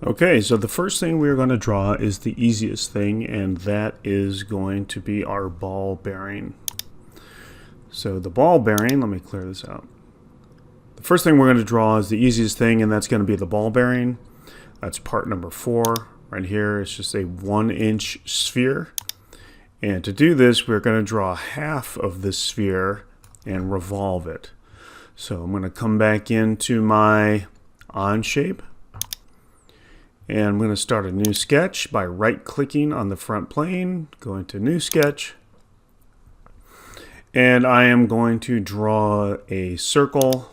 Okay, so the first thing we're going to draw is the easiest thing, and that is going to be our ball bearing. So the ball bearing, let me clear this out. The first thing we're going to draw is the easiest thing, and that's going to be the ball bearing. That's part number 4 right here. It's just a 1-inch sphere. And to do this, we're going to draw half of this sphere and revolve it. So I'm going to come back into my OnShape. And I'm going to start a new sketch by right-clicking on the front plane, going to New Sketch. And I am going to draw a circle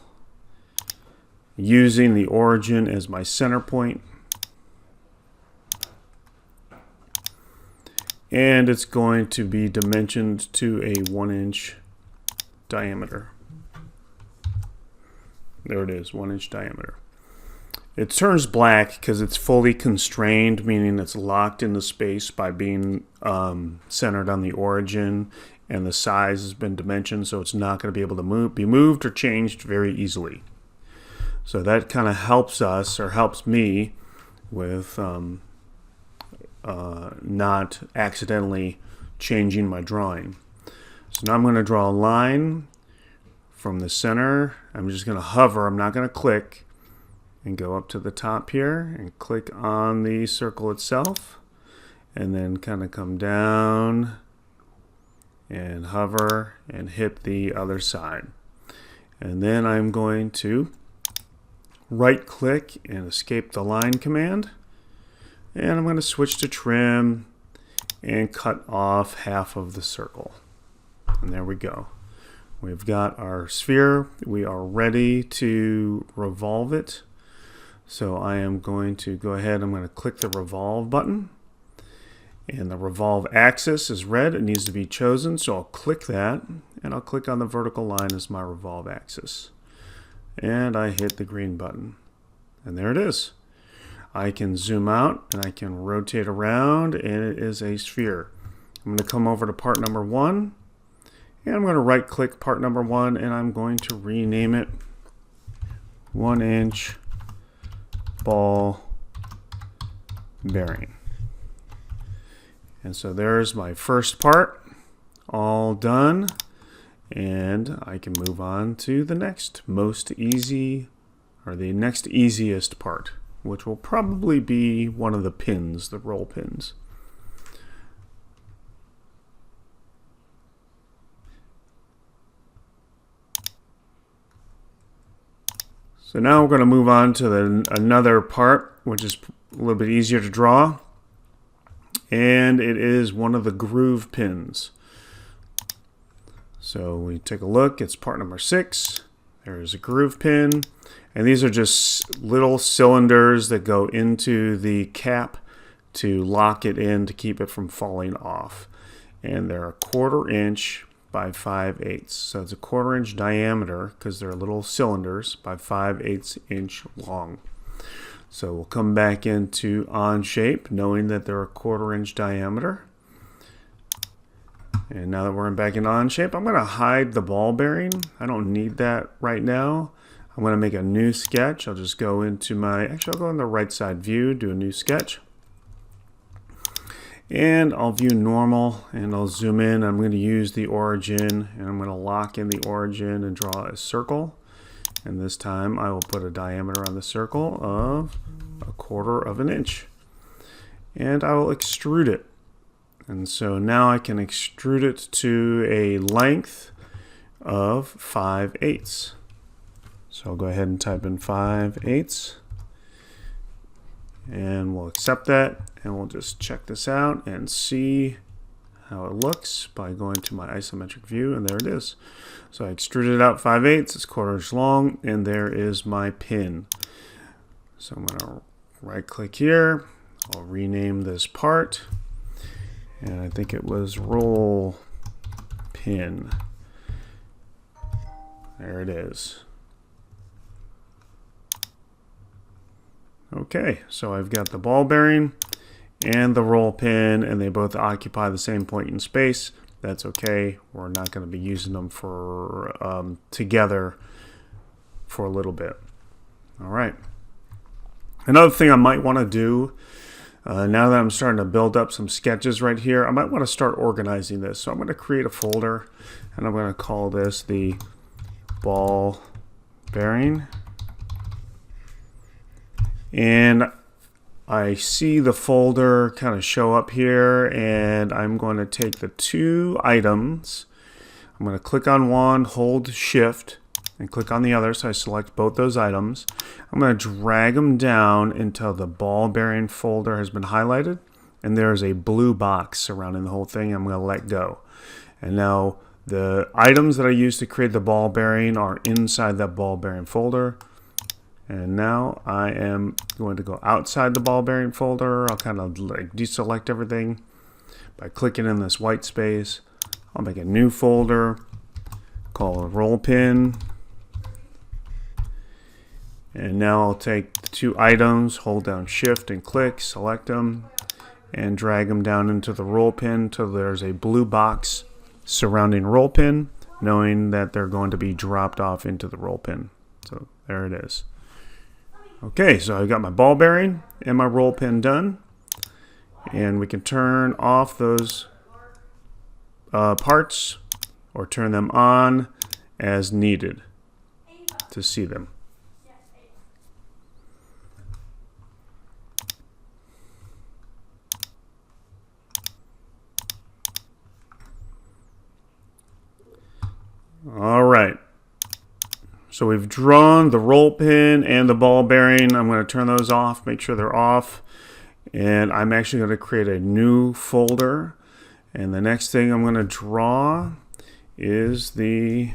using the origin as my center point. And it's going to be dimensioned to a 1-inch diameter. There it is, 1-inch diameter. It turns black because it's fully constrained, meaning it's locked into space by being centered on the origin, and the size has been dimensioned, so it's not going to be able to be moved or changed very easily. So that kind of helps us, or helps me, with not accidentally changing my drawing. So now I'm going to draw a line from the center. I'm just going to hover. I'm not going to click. And go up to the top here and click on the circle itself, and then kind of come down and hover and hit the other side. And then I'm going to right click and escape the line command, and I'm going to switch to trim and cut off half of the circle. And there we go. We've got our sphere. We are ready to revolve it. So I am going to go ahead, I'm going to click the revolve button, and the revolve axis is red. It needs to be chosen, so I'll click that, and I'll click on the vertical line as my revolve axis. And I hit the green button, and there it is. I can zoom out, and I can rotate around, and it is a sphere. I'm going to come over to part number 1, and I'm going to right click part number 1, and I'm going to rename it 1-inch ball bearing. And so there's my first part all done, and I can move on to the next most easy, or the next easiest part, which will probably be one of the pins, the roll pins. So now we're going to move on to another part, which is a little bit easier to draw. And it is one of the groove pins. So we take a look, it's part number 6. There's a groove pin. And these are just little cylinders that go into the cap to lock it in to keep it from falling off. And they're 1/4 inch by 5/8. So it's a 1/4 inch diameter because they're little cylinders by 5/8 inch long. So we'll come back into OnShape knowing that they're a 1/4 inch diameter. And now that we're back in OnShape, I'm going to hide the ball bearing. I don't need that right now. I'm going to make a new sketch. I'll just go into actually I'll go in the right side view, do a new sketch. And I'll view normal, and I'll zoom in. I'm going to use the origin, and I'm going to lock in the origin and draw a circle. And this time I will put a diameter on the circle of 1/4 inch. And I will extrude it. And so now I can extrude it to a length of 5/8. So I'll go ahead and type in 5/8. And we'll accept that, and we'll just check this out and see how it looks by going to my isometric view, and there it is. So I extruded it out 5/8, it's 1/4 inch long, and there is my pin. So I'm going to right click here, I'll rename this part, and I think it was roll pin. There it is. Okay, so I've got the ball bearing and the roll pin, and they both occupy the same point in space. That's okay. We're not going to be using them for together for a little bit. All right. Another thing I might want to do, now that I'm starting to build up some sketches right here, I might want to start organizing this. So I'm going to create a folder, and I'm going to call this the ball bearing. And I see the folder kind of show up here, and I'm going to take the two items. I'm going to click on one, hold shift, and click on the other, so I select both those items. I'm going to drag them down until the ball bearing folder has been highlighted, and there's a blue box surrounding the whole thing. I'm going to let go. And now the items that I used to create the ball bearing are inside that ball bearing folder. And now I am going to go outside the ball bearing folder. I'll kind of like deselect everything by clicking in this white space. I'll make a new folder, call it roll pin. And now I'll take the two items, hold down shift and click, select them, and drag them down into the roll pin until there's a blue box surrounding roll pin, knowing that they're going to be dropped off into the roll pin. So there it is. Okay, so I've got my ball bearing and my roll pin done. And we can turn off those parts or turn them on as needed to see them. All right, so we've drawn the roll pin and the ball bearing. I'm going to turn those off, make sure they're off, and I'm actually going to create a new folder. And the next thing I'm going to draw is the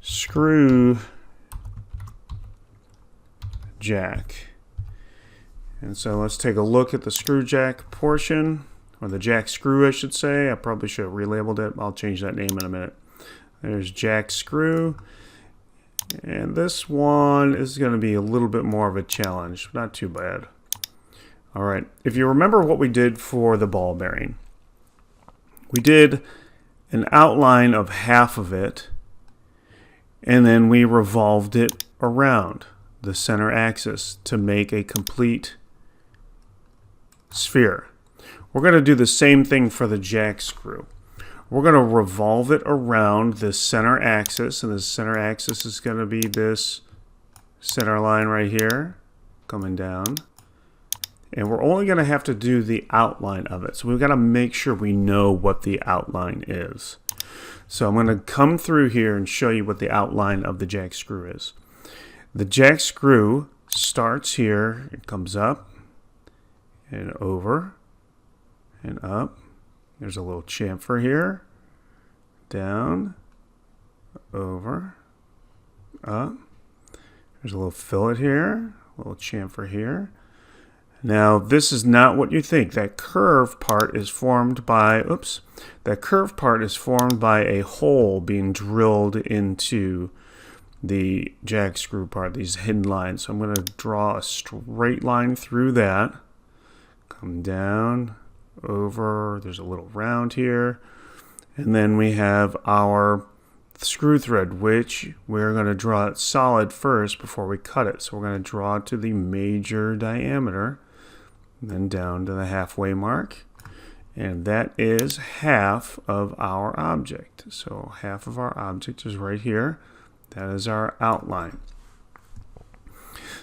screw jack. And so let's take a look at the screw jack portion. Or the jack screw, I should say. I probably should have relabeled it. I'll change that name in a minute. There's jack screw. And this one is going to be a little bit more of a challenge. Not too bad. All right. If you remember what we did for the ball bearing, we did an outline of half of it, and then we revolved it around the center axis to make a complete sphere. We're going to do the same thing for the jack screw. We're going to revolve it around the center axis, and the center axis is going to be this center line right here coming down. And we're only going to have to do the outline of it. So we've got to make sure we know what the outline is. So I'm going to come through here and show you what the outline of the jack screw is. The jack screw starts here, it comes up and over and up. There's a little chamfer here, down, over, up. There's a little fillet here, a little chamfer here. Now this is not what you think. That curved part is formed by, that curved part is formed by a hole being drilled into the jack screw part, these hidden lines. So I'm going to draw a straight line through that, come down, over, there's a little round here, and then we have our screw thread, which we're going to draw it solid first before we cut it. So we're going to draw it to the major diameter, and then down to the halfway mark, and that is half of our object. So half of our object is right here. That is our outline.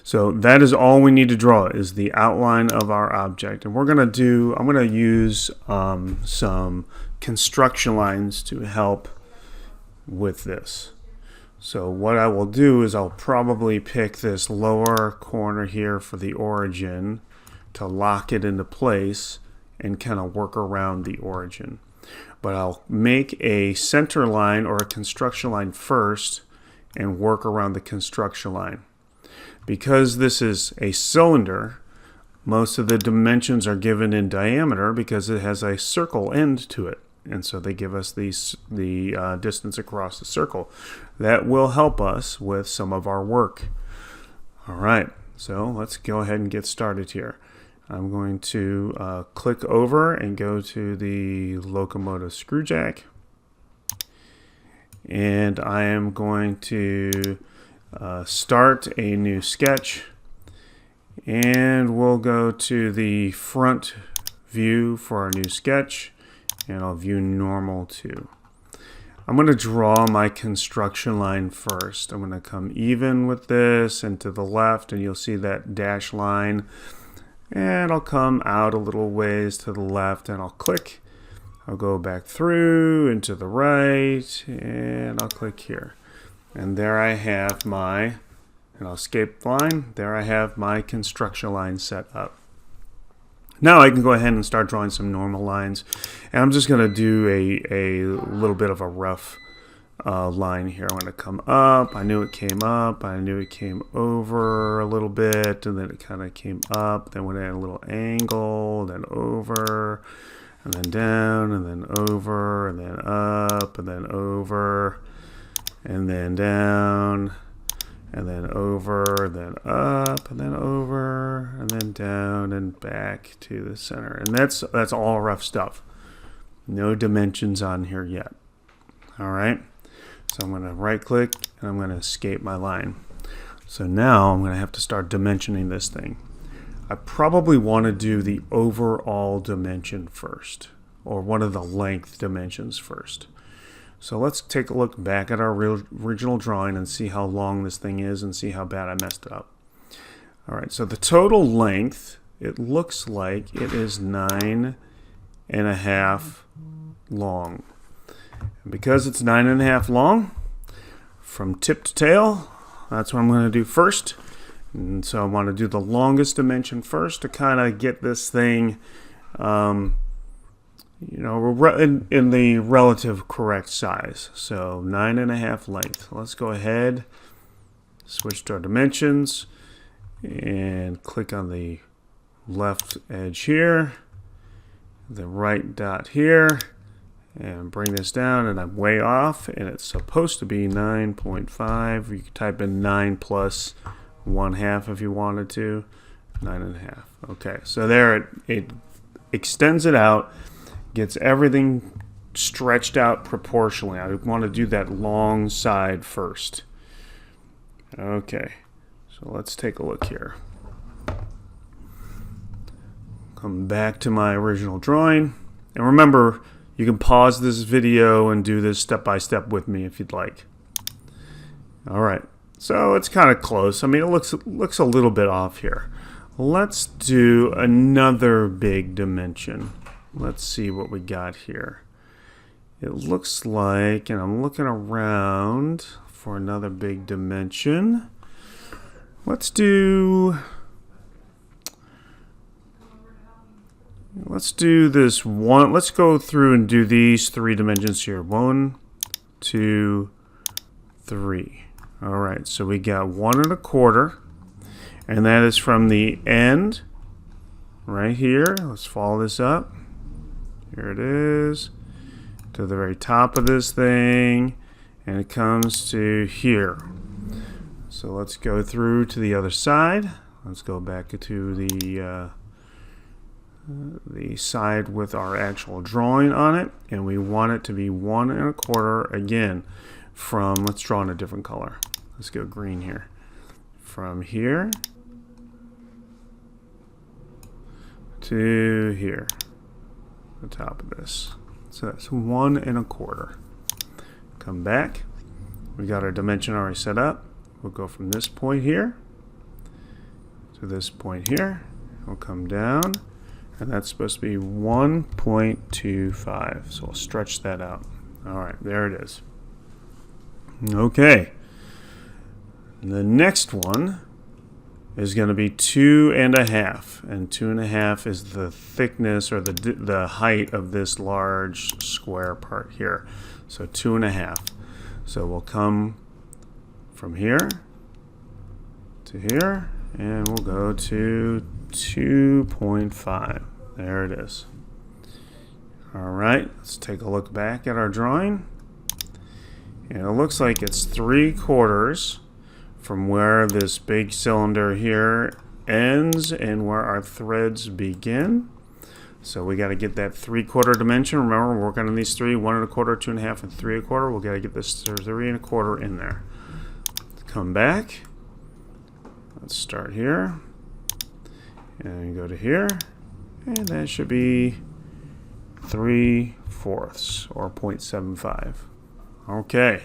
So that is all we need to draw, is the outline of our object. And I'm going to use some construction lines to help with this. So what I will do is I'll probably pick this lower corner here for the origin to lock it into place and kind of work around the origin. But I'll make a center line or a construction line first and work around the construction line. Because this is a cylinder, most of the dimensions are given in diameter because it has a circle end to it. And so they give us the distance across the circle. That will help us with some of our work. All right, so let's go ahead and get started here. I'm going to click over and go to the Loco Screw Jack. And I am going to start a new sketch, and we'll go to the front view for our new sketch, and I'll view normal too. I'm going to draw my construction line first. I'm going to come even with this and to the left, and you'll see that dash line, and I'll come out a little ways to the left, and I'll click. I'll go back through and to the right, and I'll click here. And there I have my, and I'll escape line, there I have my construction line set up. Now I can go ahead and start drawing some normal lines. And I'm just going to do a little bit of a rough line here. I'm going to come up. I knew it came up. I knew it came over a little bit, and then it kind of came up. Then went at a little angle, then over, and then down, and then over, and then up, and then over, and then down, and then over, then up, and then over, and then down and back to the center. And that's all rough stuff. No dimensions on here yet. All right. So I'm going to right click and I'm going to escape my line. So now I'm going to have to start dimensioning this thing. I probably want to do the overall dimension first, or one of the length dimensions first. So let's take a look back at our original drawing and see how long this thing is and see how bad I messed it up. All right, so the total length, it looks like it is 9.5 long. And because it's 9.5 long, from tip to tail, that's what I'm going to do first. And so I want to do the longest dimension first to kind of get this thing you know, in the relative correct size. So 9.5 length. Let's go ahead, switch to our dimensions, and click on the left edge here, the right dot here, and bring this down, and I'm way off, and it's supposed to be 9.5. You could type in 9 plus 1/2 if you wanted to. 9.5. Okay, so there it extends it out, gets everything stretched out proportionally. I want to do that long side first. Okay, so let's take a look here. Come back to my original drawing. And remember, you can pause this video and do this step by step with me if you'd like. All right, so it's kind of close. I mean, it looks a little bit off here. Let's do another big dimension. Let's see what we got here. It looks like, and I'm looking around for another big dimension. Let's do this one. Let's go through and do these 3 dimensions here. 1, 2, 3. All right, so we got 1 1/4, and that is from the end right here. Let's follow this up. Here it is, to the very top of this thing, and it comes to here. So let's go through to the other side. Let's go back to the side with our actual drawing on it, and we want it to be 1 1/4 again from, let's draw in a different color. Let's go green here. From here to here, the top of this. So that's 1 1/4. Come back. We got our dimension already set up. We'll go from this point here to this point here. We'll come down, and that's supposed to be 1.25. So we'll stretch that out. All right, there it is. Okay. The next one is going to be 2.5, and 2.5 is the thickness or the height of this large square part here. So 2.5. So we'll come from here to here, and we'll go to 2.5. There it is. All right, let's take a look back at our drawing, and it looks like it's 3/4 from where this big cylinder here ends and where our threads begin. So we got to get that 3/4 dimension. Remember, we're working on these 3, 1 1/4, 2.5, and 3/4. We'll got to get this 3 1/4 in there. come back. Let's start here. And go to here. And that should be 3/4 or 0.75. Okay.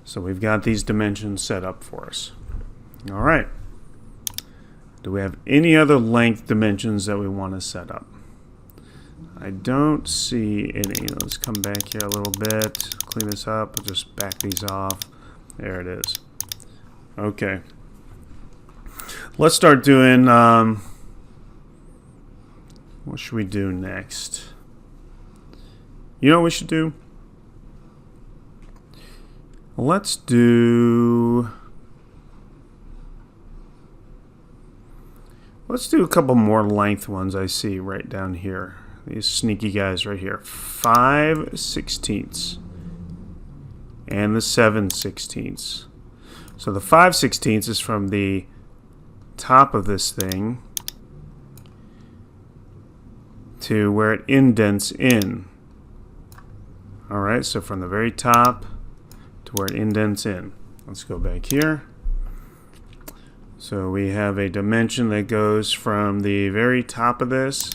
So we've got these dimensions set up for us. All right. Do we have any other length dimensions that we want to set up? I don't see any. Let's come back here a little bit, clean this up, we'll just back these off. There it is. Okay. Let's start doing, what should we do next? You know what we should do? Let's do a couple more length ones I see right down here. These sneaky guys right here. 5/16 and the 7/16. So the 5/16 is from the top of this thing to where it indents in. Alright, so from the very top to where it indents in. Let's go back here. So we have a dimension that goes from the very top of this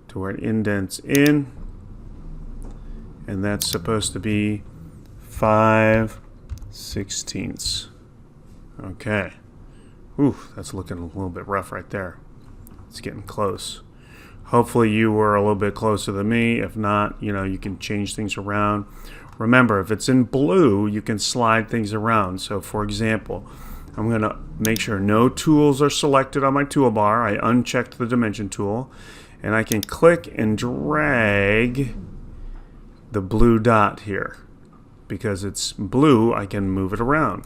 to where it indents in, and that's supposed to be 5/16. Okay. Ooh, that's looking a little bit rough right there. It's getting close. Hopefully you were a little bit closer than me. If not, you know, you can change things around. Remember, if it's in blue, you can slide things around. So for example, I'm going to make sure no tools are selected on my toolbar. I unchecked the dimension tool, and I can click and drag the blue dot here. Because it's blue, I can move it around.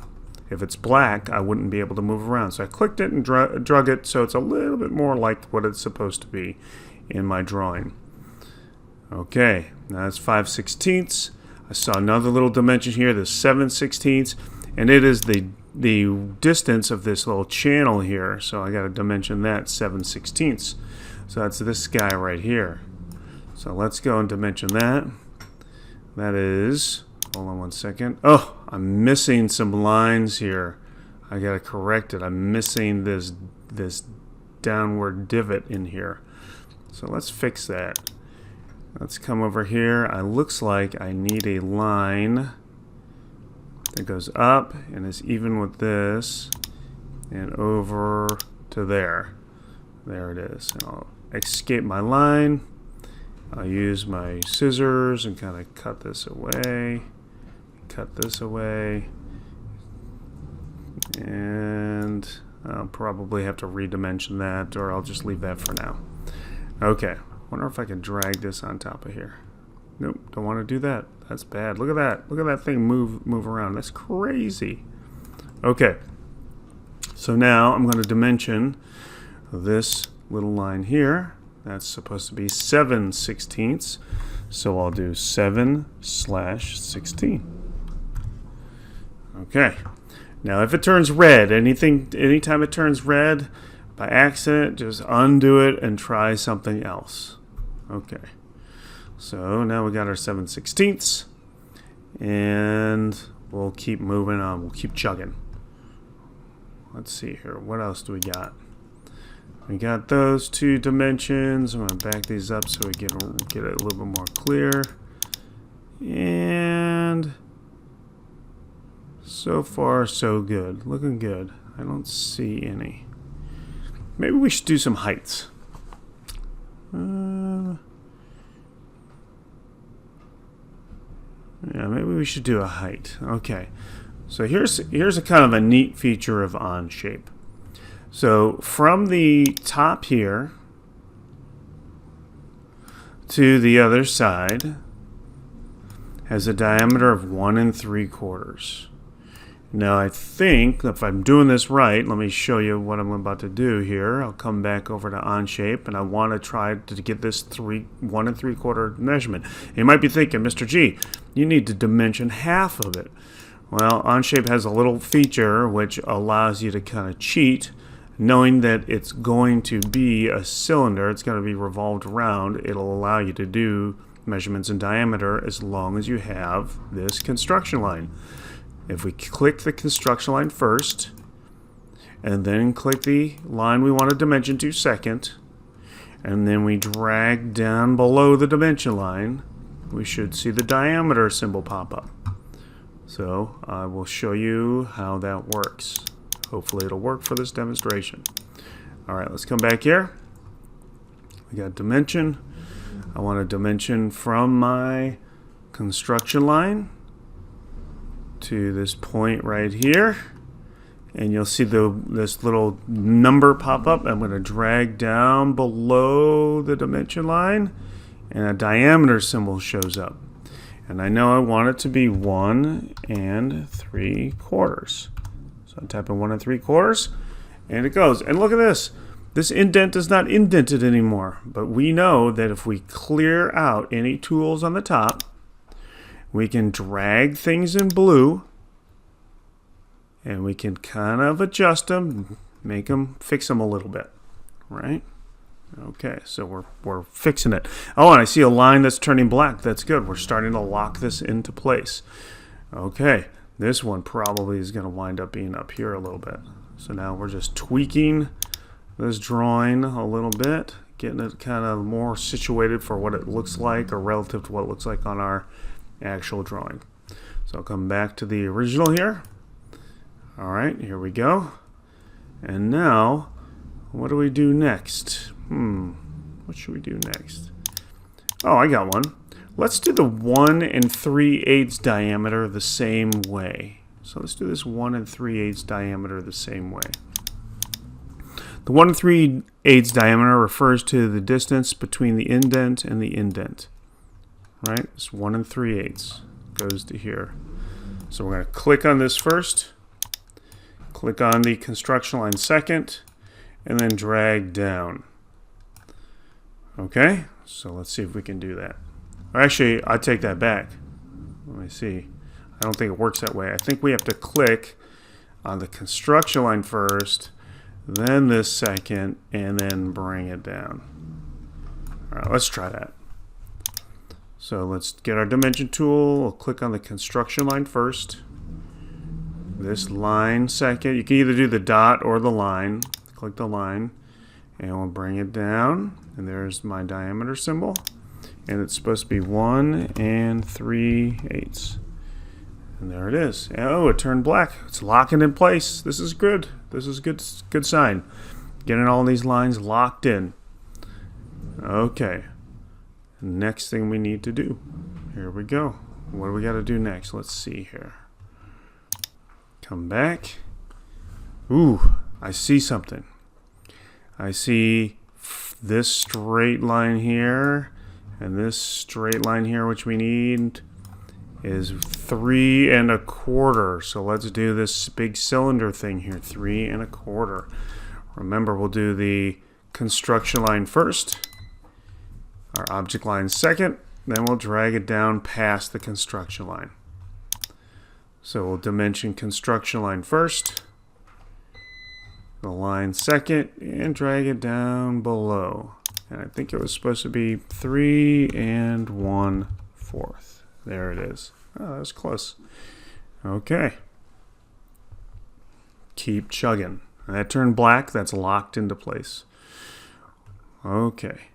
If it's black, I wouldn't be able to move around. So I clicked it and drug it so it's a little bit more like what it's supposed to be in my drawing. Okay, now that's 5/16. I saw another little dimension here, the 7/16, and it is the distance of this little channel here. So I got to dimension that 7/16. So that's this guy right here. So let's go and dimension that. That is, hold on one second. Oh, I'm missing some lines here. I got to correct it. I'm missing this downward divot in here. So let's fix that. Let's come over here. It looks like I need a line that goes up and is even with this and over to there. There it is. And I'll escape my line. I'll use my scissors and kind of cut this away. Cut this away. And I'll probably have to redimension that, or I'll just leave that for now. Okay. Wonder if I can drag this on top of here. Nope, don't want to do that. That's bad. Look at that. Look at that thing move around. That's crazy. Okay. So now I'm going to dimension this little line here. That's supposed to be 7/16. So I'll do 7/16. Okay. Now if it turns red, anytime it turns red by accident, just undo it and try something else. Okay. So now we got our 7/16, and we'll keep moving on. We'll keep chugging. Let's see here. What else do we got? We got those two dimensions. I'm going to back these up so we get it a little bit more clear. And so far, so good. Looking good. I don't see any. Maybe we should do some heights. Yeah, maybe we should do a height. Okay. So here's a kind of a neat feature of OnShape. So from the top here to the other side has a diameter of 1 3/4. Now I think if I'm doing this right, let me show you what I'm about to do here. I'll come back over to OnShape, and I want to try to get this 1 3/4 measurement. And you might be thinking, Mr. G, you need to dimension half of it. Well, OnShape has a little feature which allows you to kind of cheat, knowing that it's going to be a cylinder, it's going to be revolved around. It'll allow you to do measurements in diameter as long as you have this construction line. if we click the construction line first, and then click the line we want to dimension to second, and then we drag down below the dimension line, we should see the diameter symbol pop up. So I will show you how that works. Hopefully it'll work for this demonstration. Alright, let's come back here. We got dimension. I want a dimension from my construction line to this point right here. And you'll see this little number pop up. I'm going to drag down below the dimension line, and a diameter symbol shows up. And I know I want it to be 1 3/4. So I type in 1 3/4, and it goes. And look at this. This indent is not indented anymore. But we know that if we clear out any tools on the top, we can drag things in blue, and we can kind of adjust them, fix them a little bit, right? Okay, so we're fixing it. Oh, and I see a line that's turning black. That's good. We're starting to lock this into place. Okay, this one probably is going to wind up being up here a little bit. So now we're just tweaking this drawing a little bit, getting it kind of more situated for what it looks like, or relative to what it looks like on our actual drawing. So I'll come back to the original here. All right, here we go. And now, what do we do next? What should we do next? Oh, I got one. Let's do the 1 3/8 diameter the same way. So let's do this 1 3/8 diameter the same way. The 1 3/8 diameter refers to the distance between the indent and the indent. Right? It's 1 3/8 goes to here. So we're going to click on this first. Click on the construction line second, and then drag down. Okay, so let's see if we can do that. Or actually, I take that back. Let me see. I don't think it works that way. I think we have to click on the construction line first, then this second, and then bring it down. All right, let's try that. So let's get our dimension tool. We'll click on the construction line first. This line second. You can either do the dot or the line. Click the line, and we'll bring it down. And there's my diameter symbol. And it's supposed to be 1 3/8. And there it is. Oh, it turned black. It's locking in place. This is good. This is good sign. Getting all these lines locked in. Okay. Next thing we need to do. Here we go. What do we got to do next? Let's see here. Come back. Ooh, I see something. I see this straight line here, and this straight line here, which we need is 3 1/4. So let's do this big cylinder thing here, 3 1/4. Remember, we'll do the construction line first, our object line second, then we'll drag it down past the construction line. So we'll dimension construction line first, the line second, and drag it down below. And I think it was supposed to be 3 1/4. There it is. Oh, that was close. Okay. Keep chugging. And that turned black. That's locked into place. Okay.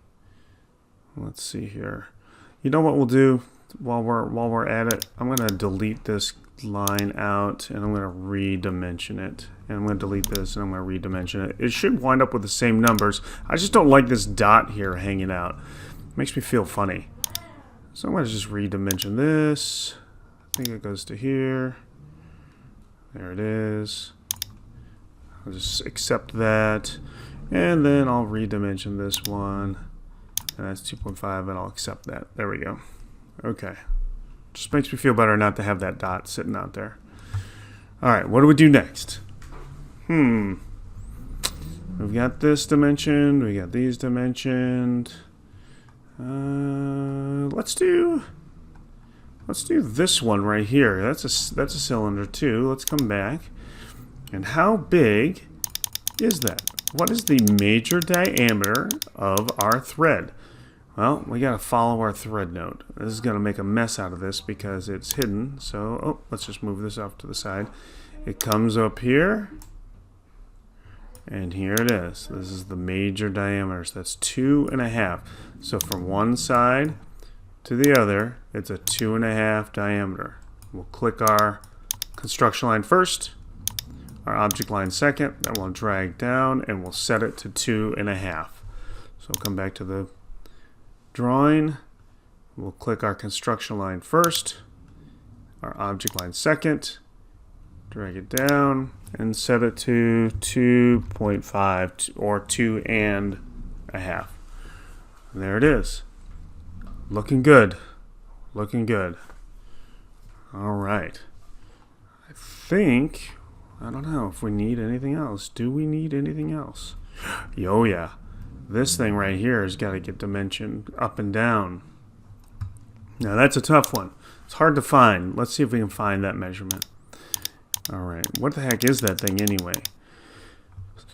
Let's see here. You know what we'll do while we're at it? I'm going to delete this line out, and I'm going to redimension it. And I'm going to delete this, and I'm going to redimension it. It should wind up with the same numbers. I just don't like this dot here hanging out. It makes me feel funny. So I'm going to just redimension this. I think it goes to here. There it is. I'll just accept that. And then I'll redimension this one. And that's 2.5, and I'll accept that. There we go. Okay. Just makes me feel better not to have that dot sitting out there. All right, what do we do next? We've got this dimensioned. We got these dimensioned. Let's do this one right here. That's a cylinder too. Let's come back. And how big is that? What is the major diameter of our thread? Well, we got to follow our thread node. This is going to make a mess out of this because it's hidden. So, oh, let's just move this off to the side. It comes up here. And here it is. This is the major diameters. That's 2.5. So from one side to the other, it's a 2.5 diameter. We'll click our construction line first, our object line second. Then we'll drag down and we'll set it to 2.5. So we'll come back to the drawing. We'll click our construction line first, our object line second, drag it down and set it to 2.5 or 2.5. And there it is. Looking good. Looking good. All right. I think, I don't know if we need anything else. Do we need anything else? Oh yeah. This thing right here has got to get dimension up and down. Now that's a tough one. It's hard to find. Let's see if we can find that measurement. All right, what the heck is that thing anyway?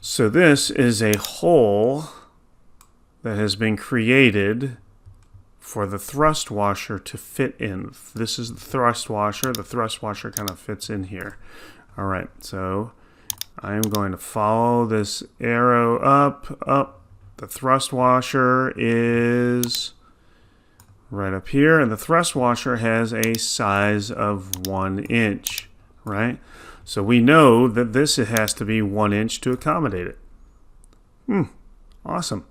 So this is a hole that has been created for the thrust washer to fit in. This is the thrust washer. The thrust washer kind of fits in here. All right, so I'm going to follow this arrow up. The thrust washer is right up here, and the thrust washer has a size of 1 inch, right? So we know that this has to be 1 inch to accommodate it. Awesome.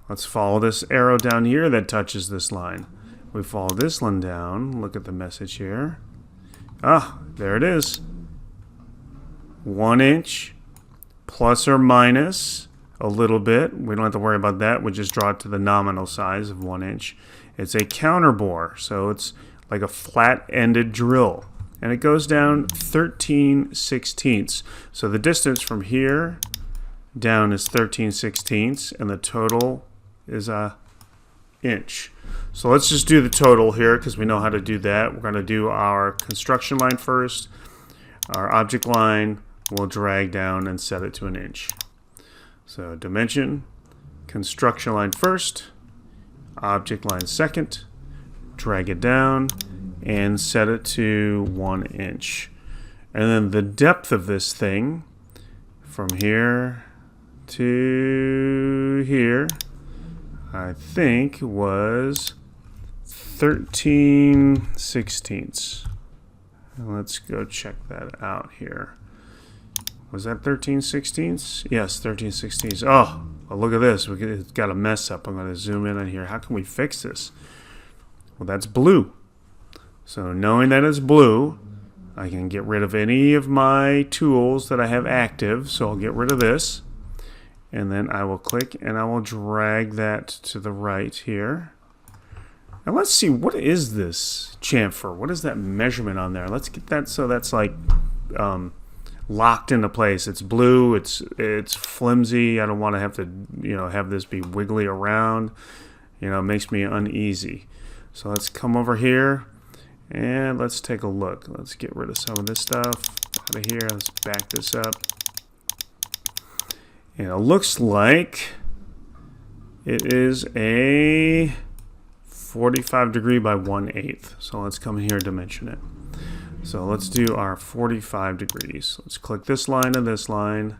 Let's follow this arrow down here that touches this line. We follow this one down. Look at the message here. Ah, there it is. 1 inch plus or minus a little bit. We don't have to worry about that. We just draw it to the nominal size of 1 inch. It's a counter bore, so it's like a flat-ended drill. And it goes down 13/16. So the distance from here down is 13/16, and the total is a inch. So let's just do the total here because we know how to do that. We're going to do our construction line first. Our object line we'll drag down and set it to 1 inch. So dimension, construction line first, object line second, drag it down and set it to 1 inch. And then the depth of this thing from here to here, I think was 13/16. Let's go check that out here. Was that 13/16? Yes, 13/16. Oh, well, look at this. It's got a mess up. I'm going to zoom in on here. How can we fix this? Well, that's blue. So knowing that it's blue, I can get rid of any of my tools that I have active. So I'll get rid of this. And then I will click and I will drag that to the right here. And let's see, what is this chamfer? What is that measurement on there? Let's get that so that's like locked into place. It's blue, it's flimsy. I don't want to have to, have this be wiggly around. It makes me uneasy. So let's come over here and let's take a look. Let's get rid of some of this stuff out of here. Let's back this up. And it looks like it is a 45 degree by 1/8. So let's come in here and dimension it. So let's do our 45 degrees. Let's click this line and this line.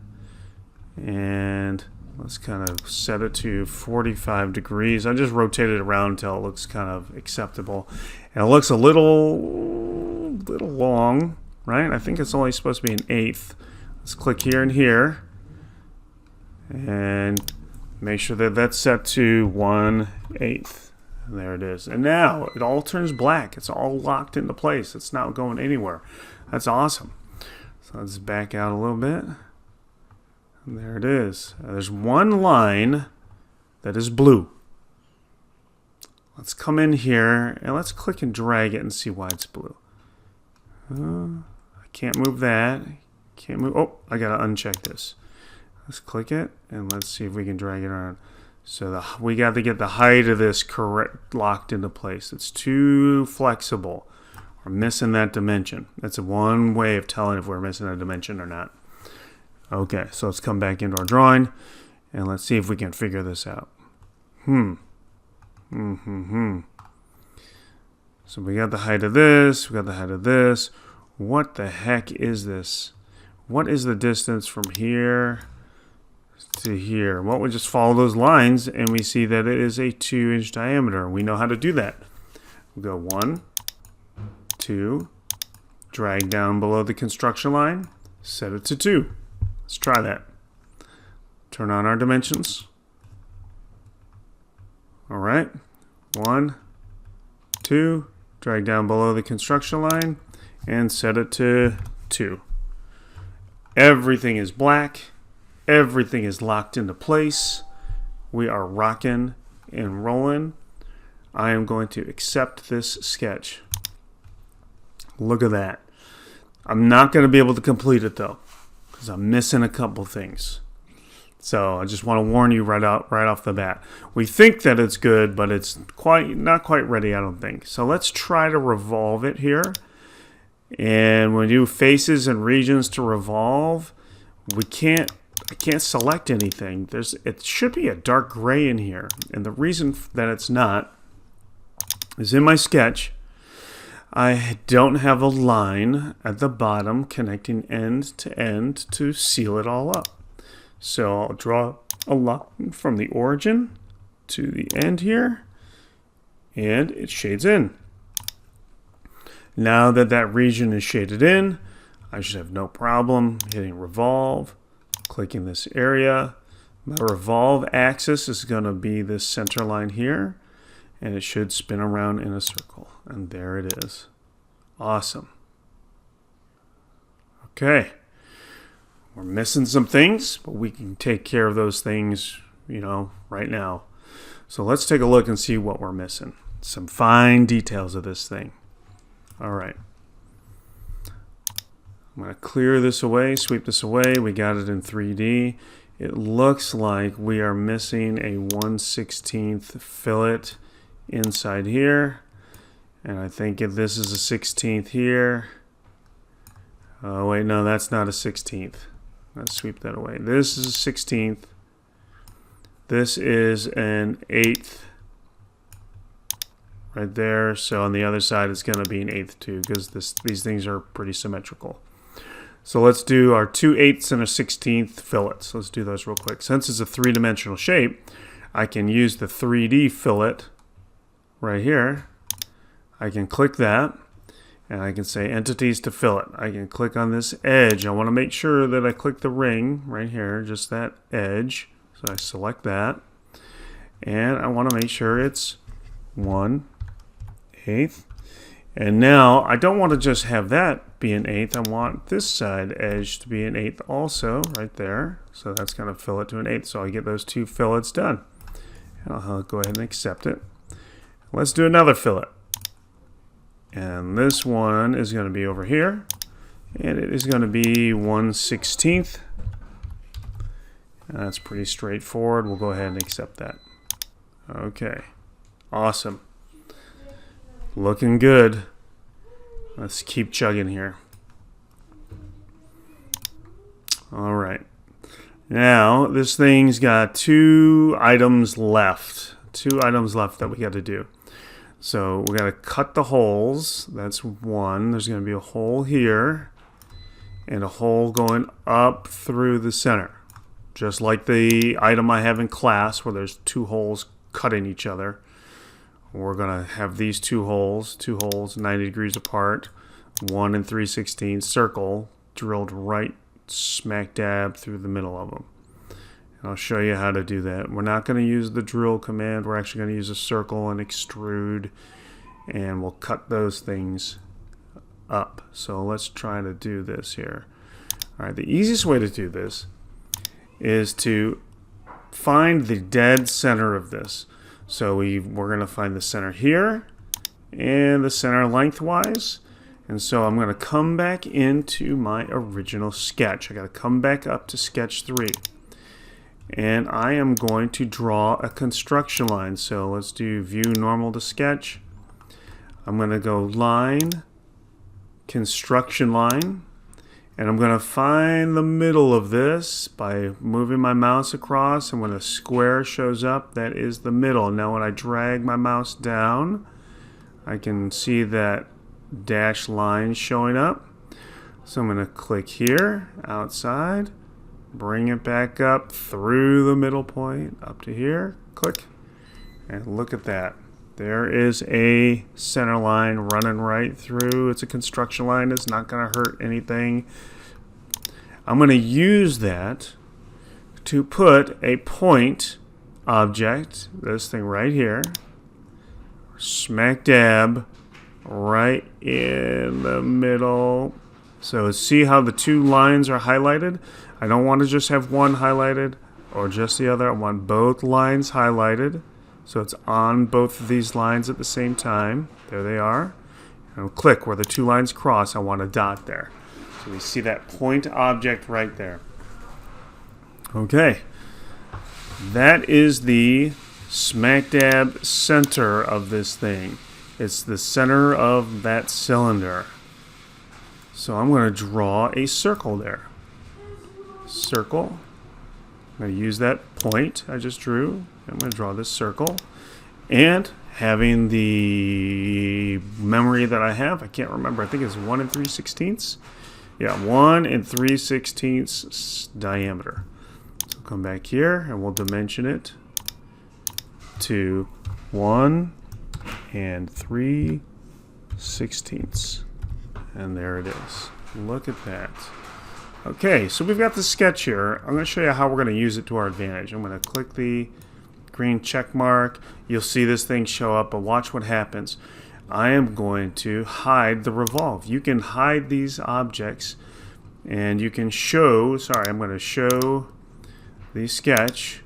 And let's kind of set it to 45 degrees. I just rotate it around until it looks kind of acceptable. And it looks a little long, right? I think it's only supposed to be 1/8. Let's click here and here. And make sure that that's set to 1/8. There it is. And now it all turns black. It's all locked into place. It's not going anywhere. That's awesome. So let's back out a little bit. And there it is. There's one line that is blue. Let's come in here and let's click and drag it and see why it's blue. I can't move that. Can't move. Oh, I got to uncheck this. Let's click it and let's see if we can drag it around. So we got to get the height of this correct, locked into place. It's too flexible. We're missing that dimension. That's one way of telling if we're missing a dimension or not. Okay, so let's come back into our drawing and let's see if we can figure this out. So we got the height of this, we got the height of this. What the heck is this? What is the distance from here to here? Well, we just follow those lines and we see that it is a 2-inch diameter. We know how to do that. We go 1, 2, drag down below the construction line, set it to 2. Let's try that. Turn on our dimensions. All right, 1, 2, drag down below the construction line and set it to 2. Everything is black. Everything is locked into place. We are rocking and rolling. I am going to accept this sketch. Look at that. I'm not going to be able to complete it though, because I'm missing a couple things. So I just want to warn you right off the bat. We think that it's good, but it's not quite ready, I don't think. So let's try to revolve it here. And when we do faces and regions to revolve, I can't select anything. It should be a dark gray in here. And the reason that it's not is in my sketch, I don't have a line at the bottom connecting end to seal it all up. So I'll draw a line from the origin to the end here, and it shades in. Now that that region is shaded in, I should have no problem hitting revolve, clicking this area. My revolve axis is going to be this center line here, and it should spin around in a circle. And there it is. Awesome. Okay. We're missing some things, but we can take care of those things, right now. So let's take a look and see what we're missing. Some fine details of this thing. All right. I'm going to clear this away, sweep this away. We got it in 3D. It looks like we are missing a 1/16 fillet inside here. And I think if this is a 16th here. Oh, wait, no, that's not a 16th. Let's sweep that away. This is a 16th. This is an 1/8 right there. So on the other side, it's going to be an 1/8 too, because these things are pretty symmetrical. So let's do our 2/8 and a 16th fillets. Let's do those real quick. Since it's a 3-dimensional shape, I can use the 3D fillet right here. I can click that. And I can say entities to fillet. I can click on this edge. I want to make sure that I click the ring right here, just that edge. So I select that. And I want to make sure it's 1/8. And now I don't want to just have that be an 1/8. I want this side edge to be an 1/8 also, right there. So that's going to fillet to an 1/8. So I get those 2 fillets done. And I'll go ahead and accept it. Let's do another fillet. And this one is going to be over here. And it is going to be 1/16. That's pretty straightforward. We'll go ahead and accept that. Okay. Awesome. Looking good. Let's keep chugging here. All right. Now, this thing's got 2 items left. 2 items left that we got to do. So we got to cut the holes. That's one. There's going to be a hole here and a hole going up through the center. Just like the item I have in class where there's 2 holes cutting each other. We're going to have these 2 holes 90 degrees apart, 1 3/16 circle drilled right smack dab through the middle of them. I'll show you how to do that. We're not going to use the drill command. We're actually going to use a circle and extrude, and we'll cut those things up. So let's try to do this here. All right, the easiest way to do this is to find the dead center of this. So we're going to find the center here and the center lengthwise. And so I'm going to come back into my original sketch. I got to come back up to sketch 3. And I am going to draw a construction line. So let's do view normal to sketch. I'm going to go line, construction line, And I'm going to find the middle of this by moving my mouse across, and when a square shows up, that is the middle. Now when I drag my mouse down, I can see that dashed line showing up. So I'm going to click here, outside, bring it back up through the middle point, up to here, click, and look at that. There is a center line running right through. It's a construction line. It's not going to hurt anything. I'm going to use that to put a point object, this thing right here, smack dab right in the middle. So see how the two lines are highlighted? I don't want to just have one highlighted or just the other. I want both lines highlighted. So it's on both of these lines at the same time. There they are. And I'll click where the two lines cross. I want a dot there. So we see that point object right there. Okay. That is the smack dab center of this thing. It's the center of that cylinder. So I'm going to draw a circle there. Circle. I'm going to use that point I just drew. I'm going to draw this circle. And having the memory that I have, I can't remember, I think it's 1 3/16. Yeah, 1 3/16 diameter. So come back here and we'll dimension it to 1 3/16. And there it is. Look at that. Okay, so we've got the sketch here. I'm going to show you how we're going to use it to our advantage. I'm going to click the green check mark. You'll see this thing show up, but watch what happens. I am going to hide the revolve. You can hide these objects, and you can show, I'm going to show the sketch.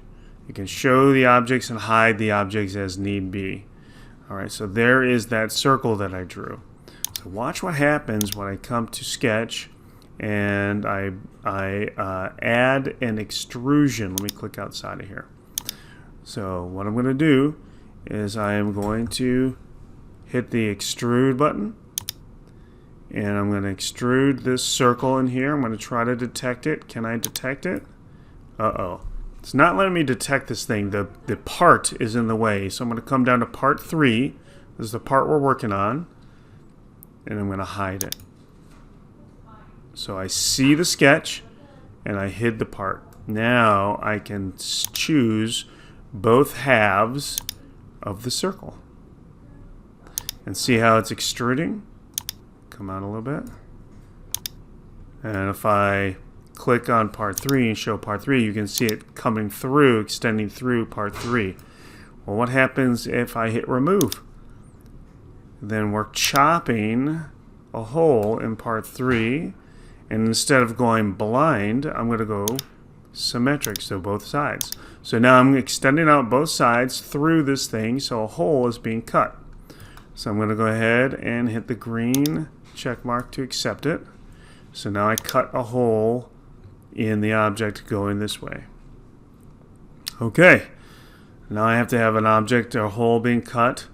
You can show the objects and hide the objects as need be. Alright, so there is that circle that I drew. So watch what happens when I come to sketch and I add an extrusion. Let me click outside of here. So what I'm going to do is I am going to hit the extrude button, and I'm going to extrude this circle in here. I'm going to try to detect it. Can I detect it? Uh-oh. It's not letting me detect this thing. The part is in the way. So I'm going to come down to part 3. This is the part we're working on. And I'm going to hide it. So I see the sketch, and I hid the part. Now I can choose both halves of the circle. And see how it's extruding? Come out a little bit. And if I click on part 3 and show part 3, you can see it coming through, extending through part 3. Well, what happens if I hit remove? Then we're chopping a hole in part 3, and instead of going blind, I'm going to go symmetric, so both sides. So now I'm extending out both sides through this thing, so a hole is being cut. So I'm going to go ahead and hit the green check mark to accept it. So now I cut a hole in the object going this way. Okay, now I have to have an object or a hole being cut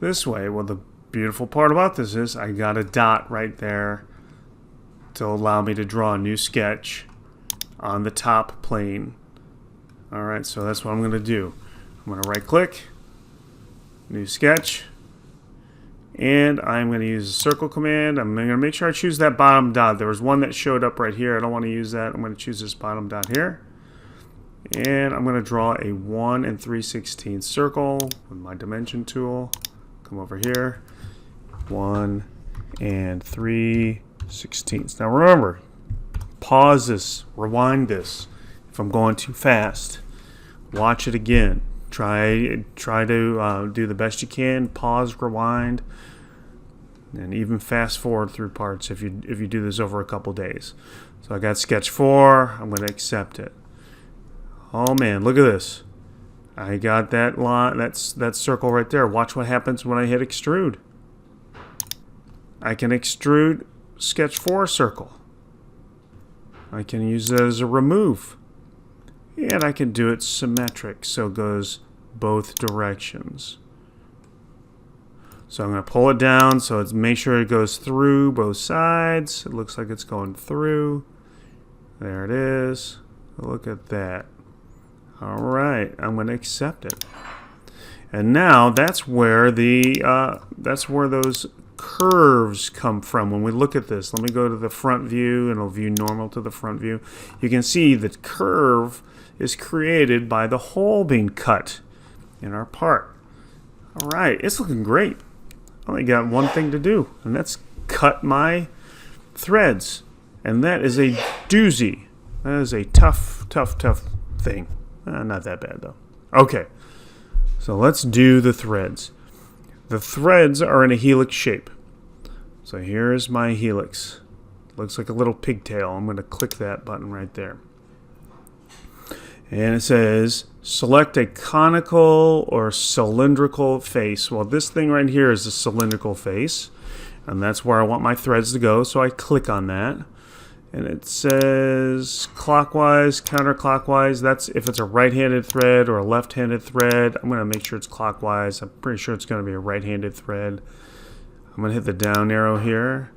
this way. Well, the beautiful part about this is I got a dot right there to allow me to draw a new sketch on the top plane. Alright, so that's what I'm going to do. I'm going to right click, new sketch, and I'm going to use the circle command. I'm going to make sure I choose that bottom dot. There was one that showed up right here. I don't want to use that. I'm going to choose this bottom dot here. And I'm going to draw a 1 3/16 circle with my dimension tool. Come over here. 1 3/16. Now remember, pause this, rewind this. If I'm going too fast, watch it again. Try to do the best you can. Pause, rewind, and even fast forward through parts if you do this over a couple days. So I got sketch 4. I'm going to accept it. Oh man, look at this! I got that line. That circle right there. Watch what happens when I hit extrude. I can extrude sketch 4 circle. I can use it as a remove. And I can do it symmetric, so it goes both directions. So I'm going to pull it down so it's make sure it goes through both sides. It looks like it's going through. There it is. Look at that. All right, I'm going to accept it. And now that's where those curves come from. When we look at this, let me go to the front view, and it'll view normal to the front view. You can see the curve is created by the hole being cut in our part. All right, it's looking great. I only got one thing to do, and that's cut my threads. And that is a doozy. That is a tough thing. Not that bad, though. Okay, so let's do the threads. The threads are in a helix shape. So here's my helix. Looks like a little pigtail. I'm going to click that button right there. And it says, select a conical or cylindrical face. Well, this thing right here is a cylindrical face. And that's where I want my threads to go. So I click on that. And it says clockwise, counterclockwise. That's if it's a right-handed thread or a left-handed thread. I'm going to make sure it's clockwise. I'm pretty sure it's going to be a right-handed thread. I'm going to hit the down arrow here.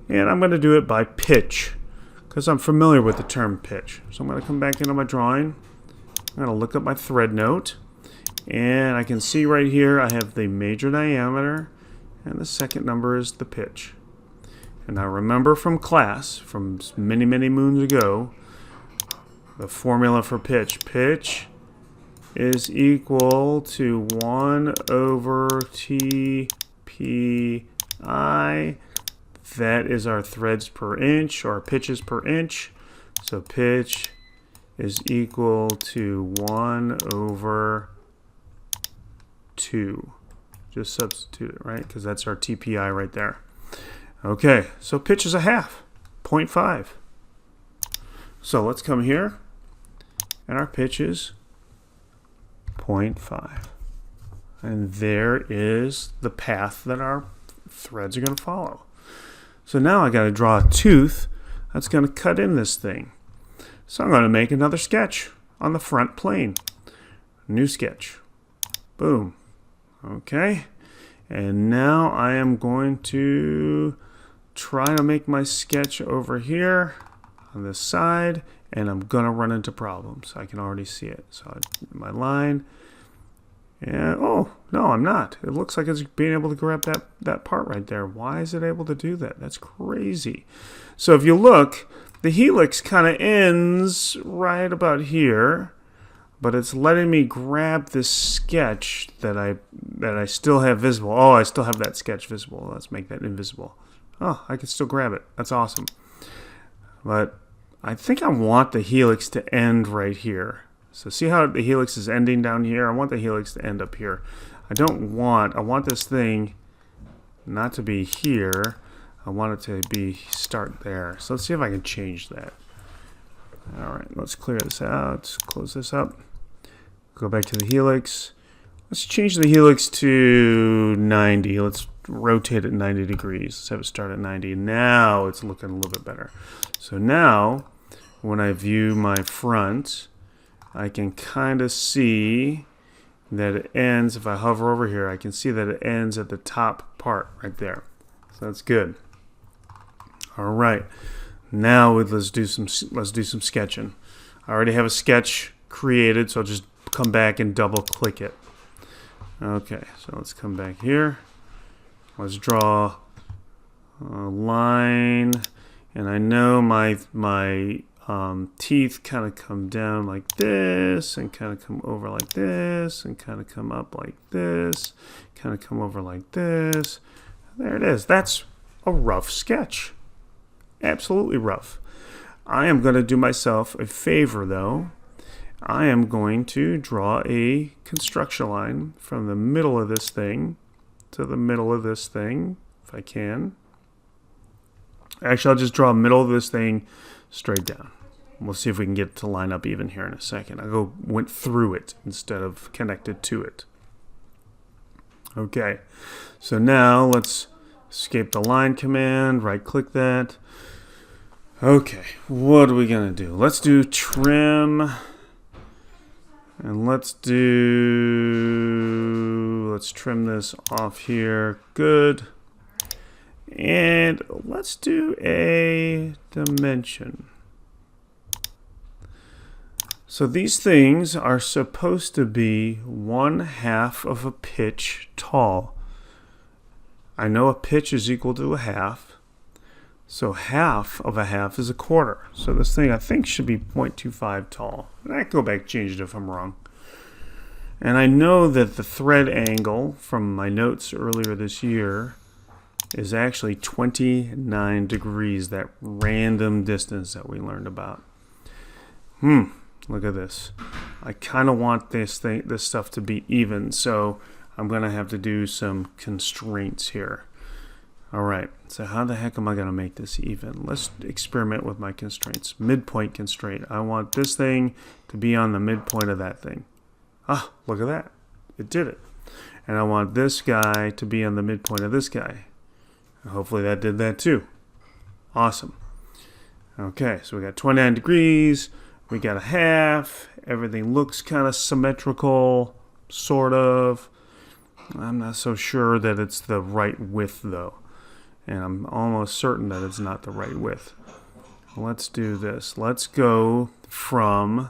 And I'm going to do it by pitch, because I'm familiar with the term pitch. So I'm going to come back into my drawing. I'm going to look up my thread note. And I can see right here I have the major diameter, and the second number is the pitch. And I remember from class, from many moons ago, the formula for pitch. Pitch is equal to 1 over TPI. That is our threads per inch, or pitches per inch. So pitch is equal to 1 over 2. Just substitute it, right? Because that's our TPI right there. Okay, so pitch is a half, 0.5. So let's come here, and our pitch is 0.5. And there is the path that our threads are going to follow. So now I got to draw a tooth that's going to cut in this thing. So I'm going to make another sketch on the front plane. New sketch. Boom. Okay. And now I am going to try to make my sketch over here on this side, and I'm going to run into problems. I can already see it. So my line, and oh, no, I'm not. It looks like it's being able to grab that part right there. Why is it able to do that? That's crazy. So if you look, the helix kind of ends right about here, but it's letting me grab this sketch that I still have visible. Oh, I still have that sketch visible. Let's make that invisible. Oh, I can still grab it. That's awesome. But I think I want the helix to end right here. So see how the helix is ending down here? I want the helix to end up here. I want this thing not to be here. I want it to be start there. So let's see if I can change that. All right, let's clear this out. Let's close this up. Go back to the helix. Let's change the helix to 90. Let's rotate it 90 degrees. Let's have it start at 90. Now it's looking a little bit better. So now when I view my front, I can kind of see that it ends. If I hover over here, I can see that it ends at the top part right there. So that's good. All right. Now let's do some sketching. I already have a sketch created, so I'll just come back and double click it. Okay, so let's come back here. Let's draw a line, and I know my teeth kind of come down like this, and kind of come over like this, and kind of come up like this, kind of come over like this. There it is. That's a rough sketch. Absolutely rough. I am going to do myself a favor, though. I am going to draw a construction line from the middle of this thing to the middle of this thing, if I can. Actually, I'll just draw the middle of this thing straight down. We'll see if we can get it to line up even here in a second. I went through it instead of connected to it. Okay, so now let's escape the line command, right-click that. Okay, what are we going to do? Let's do trim. And let's trim this off here. Good. And let's do a dimension. So these things are supposed to be 1/2 of a pitch tall. I know a pitch is equal to a half. So 1/2 of a half is a quarter. So this thing I think should be 0.25 tall. And I can go back and change it if I'm wrong. And I know that the thread angle from my notes earlier this year is actually 29 degrees, that random distance that we learned about. Look at this. I kind of want this stuff to be even, so I'm going to have to do some constraints here. All right, so how the heck am I going to make this even? Let's experiment with my constraints. Midpoint constraint. I want this thing to be on the midpoint of that thing. Ah, look at that. It did it. And I want this guy to be on the midpoint of this guy. And hopefully that did that too. Awesome. Okay, so we got 29 degrees. We got a half. Everything looks kind of symmetrical, sort of. I'm not so sure that it's the right width though. And I'm almost certain that it's not the right width. Let's do this. Let's go from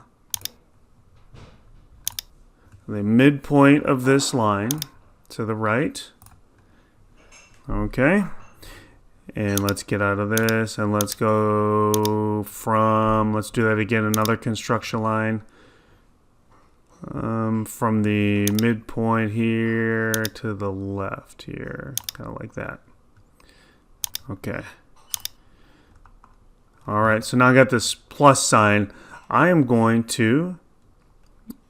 the midpoint of this line to the right. Okay. And let's get out of this and let's go from, let's do that again, another construction line. From the midpoint here to the left here, kind of like that. Okay. All right, so now I got this plus sign. I am going to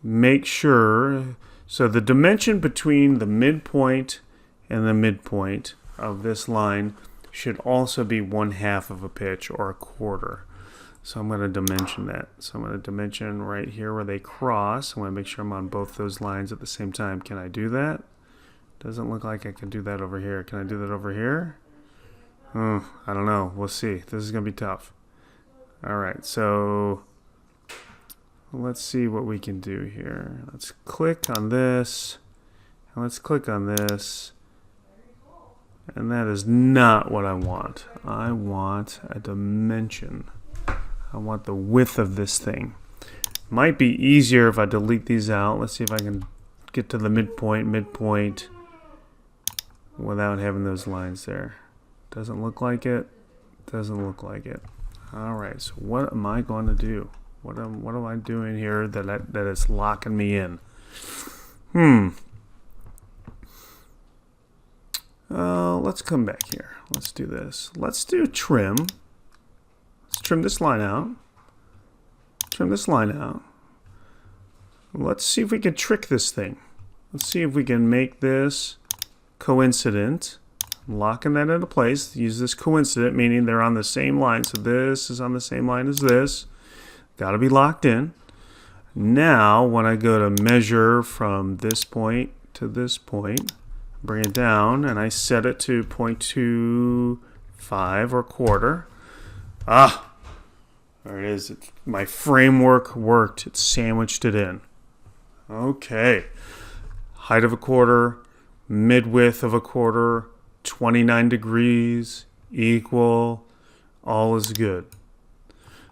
make sure, so the dimension between the midpoint and the midpoint of this line should also be 1/2 of a pitch or a quarter. So I'm going to dimension that. So I'm going to dimension right here where they cross. I want to make sure I'm on both those lines at the same time. Can I do that? Doesn't look like I can do that over here. Can I do that over here? I don't know. We'll see. This is going to be tough. All right, so let's see what we can do here. Let's click on this. And let's click on this. And that is not what I want. I want a dimension. I want the width of this thing. Might be easier if I delete these out. Let's see if I can get to the midpoint without having those lines there. Doesn't look like it. Doesn't look like it. All right, so what am I going to do? What am I doing here that it's locking me in? Let's come back here. Let's do this. Let's do trim. Let's trim this line out. Trim this line out. Let's see if we can trick this thing. Let's see if we can make this coincident. I'm locking that into place. Use this coincident, meaning they're on the same line. So this is on the same line as this. Got to be locked in. Now, when I go to measure from this point to this point, bring it down, and I set it to 0.25 or quarter. Ah, there it is. My framework worked. It sandwiched it in. Okay. Height of a quarter, mid-width of a quarter, 29 degrees, equal, all is good.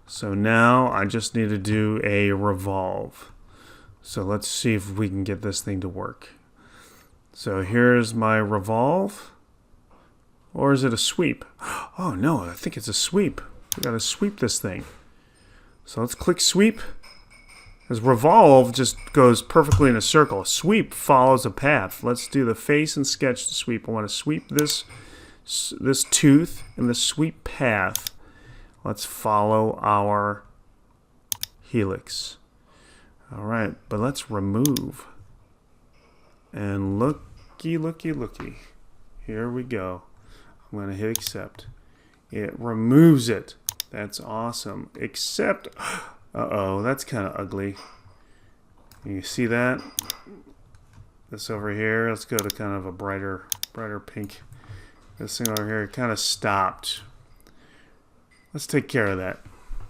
So now I just need to do a revolve. So let's see if we can get this thing to work. So here's my revolve. Or is it a sweep? Oh no, I think it's a sweep. We gotta sweep this thing. So let's click sweep. Because revolve just goes perfectly in a circle. Sweep follows a path. Let's do the face and sketch the sweep. I want to sweep this tooth in the sweep path. Let's follow our helix. All right, but let's remove. And looky, looky, looky. Here we go. I'm going to hit accept. It removes it. That's awesome. Except, uh-oh, that's kind of ugly. You see that? This over here, let's go to kind of a brighter pink. This thing over here kind of stopped. Let's take care of that.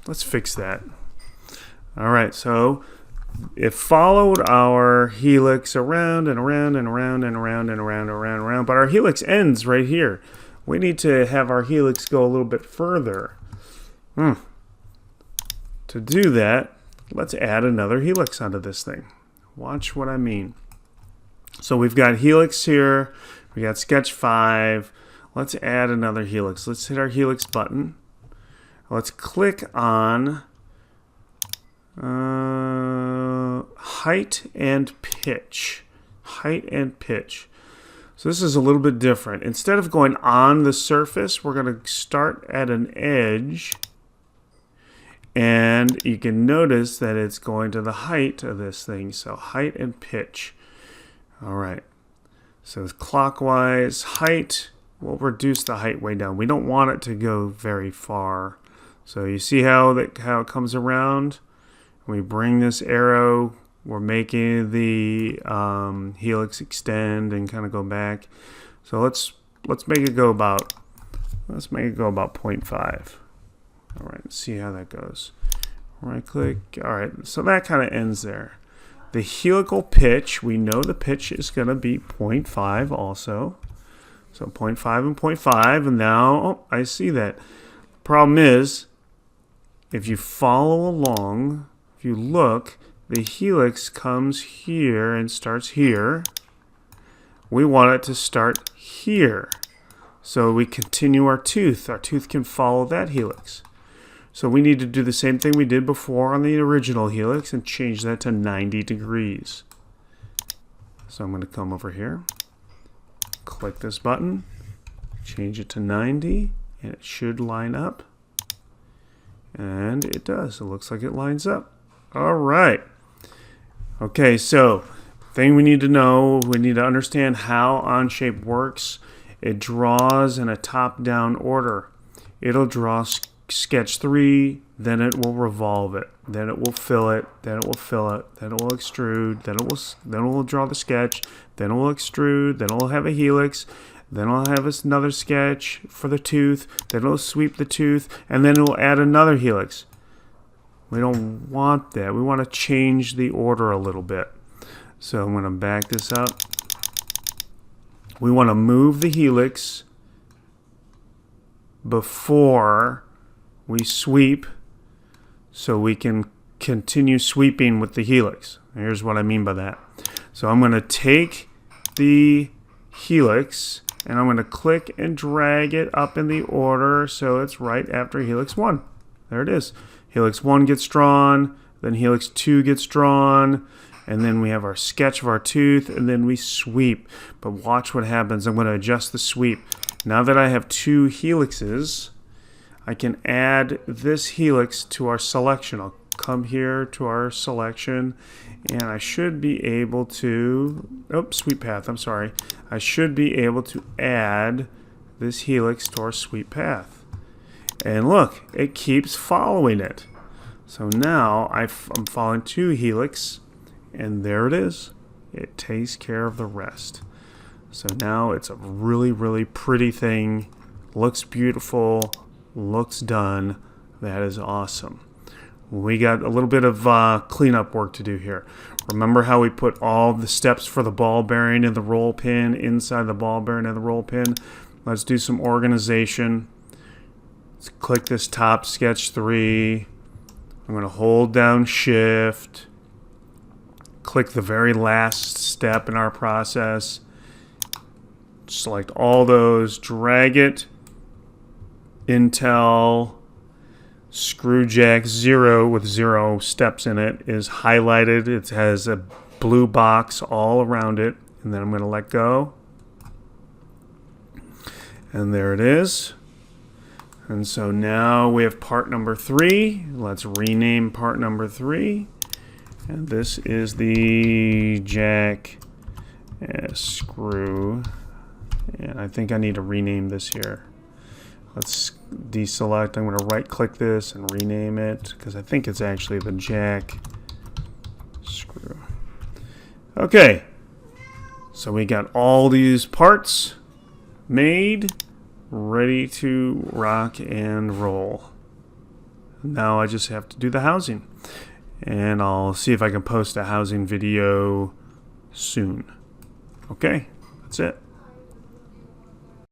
Let's fix that. All right, so it followed our helix around and around and around and around and around and around and around, but our helix ends right here. We need to have our helix go a little bit further. To do that, let's add another helix onto this thing. Watch what I mean. So we've got helix here, we got sketch 5. Let's add another helix. Let's hit our helix button. Let's click on height and pitch. Height and pitch. So this is a little bit different. Instead of going on the surface, we're going to start at an edge. And you can notice that it's going to the height of this thing. So height and pitch. All right. So clockwise height. We'll reduce the height way down. We don't want it to go very far. So you see how it comes around? We bring this arrow. We're making the helix extend and kind of go back. So let's make it go about 0.5. All right, let's see how that goes. Right click. All right, so that kind of ends there. The helical pitch, we know the pitch is going to be 0.5 also. So 0.5 and 0.5, and now, oh, I see that. Problem is, if you follow along, if you look, the helix comes here and starts here. We want it to start here. So we continue our tooth. Our tooth can follow that helix. So we need to do the same thing we did before on the original helix and change that to 90 degrees. So I'm going to come over here, click this button, change it to 90, and it should line up. And it does. It looks like it lines up. All right. Okay, so thing we need to know, we need to understand how OnShape works. It draws in a top-down order. It'll draw sketch 3, then it will revolve it, then it will fill it, then it will fill it, then it will extrude, then it will draw the sketch, then it will extrude, then it will have a helix, then it'll have another sketch for the tooth, then it'll sweep the tooth, and then it will add another helix. We don't want that. We want to change the order a little bit. So I'm going to back this up. We want to move the helix before we sweep so we can continue sweeping with the helix. Here's what I mean by that. So I'm going to take the helix and I'm going to click and drag it up in the order so it's right after helix 1. There it is. Helix 1 gets drawn, then helix 2 gets drawn, and then we have our sketch of our tooth, and then we sweep. But watch what happens. I'm going to adjust the sweep. Now that I have 2 helixes, I can add this helix to our selection. I'll come here to our selection, and I should be able to, sweep path, I'm sorry. I should be able to add this helix to our sweep path. And look, it keeps following it. So now I'm following 2 helix, and there it is. It takes care of the rest. So now it's a really, really pretty thing. Looks beautiful. Looks done. That is awesome. We got a little bit of cleanup work to do here. Remember how we put all the steps for the ball bearing and the roll pin inside the ball bearing and the roll pin? Let's do some organization. Let's click this top sketch 3. I'm going to hold down shift. Click the very last step in our process. Select all those. Drag it. Intel Screw Jack 0 with 0 steps in it is highlighted. It has a blue box all around it. And then I'm going to let go. And there it is. And so now we have part number 3. Let's rename part number 3. And this is the jack screw. And I think I need to rename this here. Let's deselect. I'm going to right click this and rename it because I think it's actually the jack screw. Okay. So we got all these parts made, ready to rock and roll. Now I just have to do the housing. And I'll see if I can post a housing video soon. Okay, that's it.